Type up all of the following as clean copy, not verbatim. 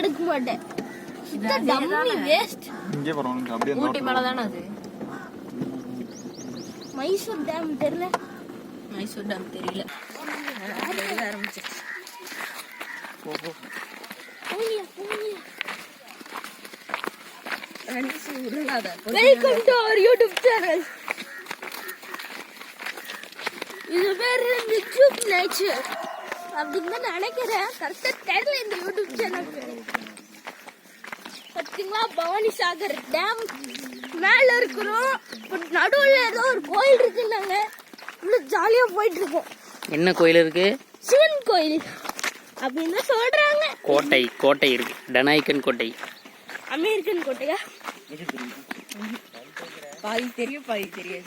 எடுக்க மாட்டேன். ஊட்டி மேலதானே அது. மைசூர் டேம் தெரியல. மைசூர் டேம் தெரியல. ஆரம்பிச்சிருச்சு. Welcome to our YouTube channel. இது பேர் யூடியூப் நேச்சர் அப்படின்னு தான் நினைக்கிறேன். கரெக்டா தெரியல இந்த யூடியூப் சேனல் பேரு. பார்த்தீங்களா, பவானி சாகர் டேம் மேல இருக்கிறோம். நடுவுல ஏதோ ஒரு கோயில் இருக்குன்னாங்க. இவ்வளவு ஜாலியா போயிட்டு இருக்கோம். என்ன கோயில் இருக்கு? சிவன் கோயில் அப்படின்னு சொல்றாங்க. கோட்டை இருக்கு. டனாய்க்கன் கோட்டை. அமெரிக்கன் கோட்டையா? பாதி தெரியும் பாதி தெரியாது.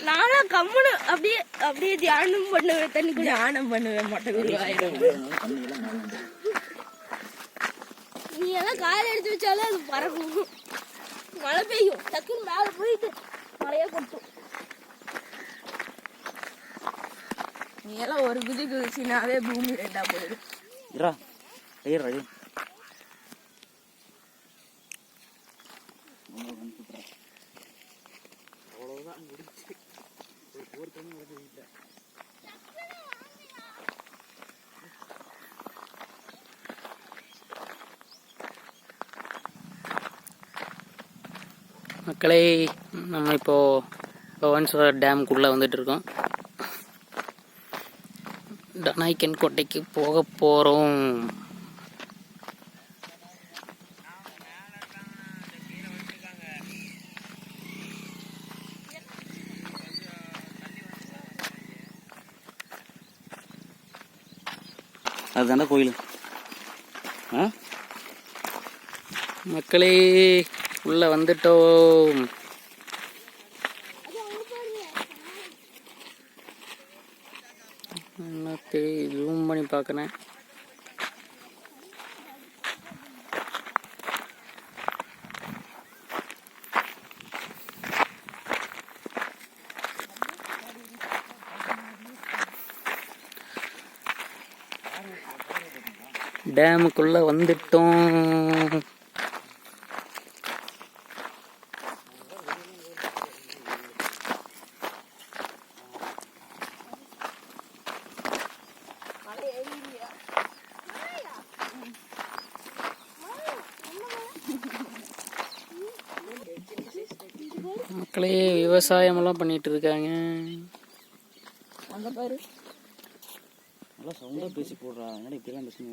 நானும் கம்முனு அப்படியே தியானம் பண்ணுவேன். தண்ணி தியானம் பண்ணுவேன். மொட்டை நீ எல்லாம் காலை எடுத்து வச்சாலும் அது பறக்கும். மழை பெய்யும், டக்குன்னு மேல போயிட்டு மழையா கொட்டும். நீ எல்லாம் ஒரு குதி குதிச்சினாவே பூமி ரெண்டா போயிடும். மக்களே, நம்ம இப்போ பவானிசாகர் டேமுக்குள்ளே வந்துட்டு இருக்கோம். டனாய்க்கன் கோட்டைக்கு போக போகிறோம். அதுதானே கோயில். மக்களே, உள்ள வந்துட்டோம். ஜூம் பண்ணி பார்க்கறேன். டேமுக்குள்ள வந்துட்டோம். மக்களே, விவசாயம் எல்லாம் பண்ணிட்டு இருக்காங்க. அங்க பாரு, நல்லா சவுண்டா பேசி போடுறா. என்னடா இப்படிலாம் பேசி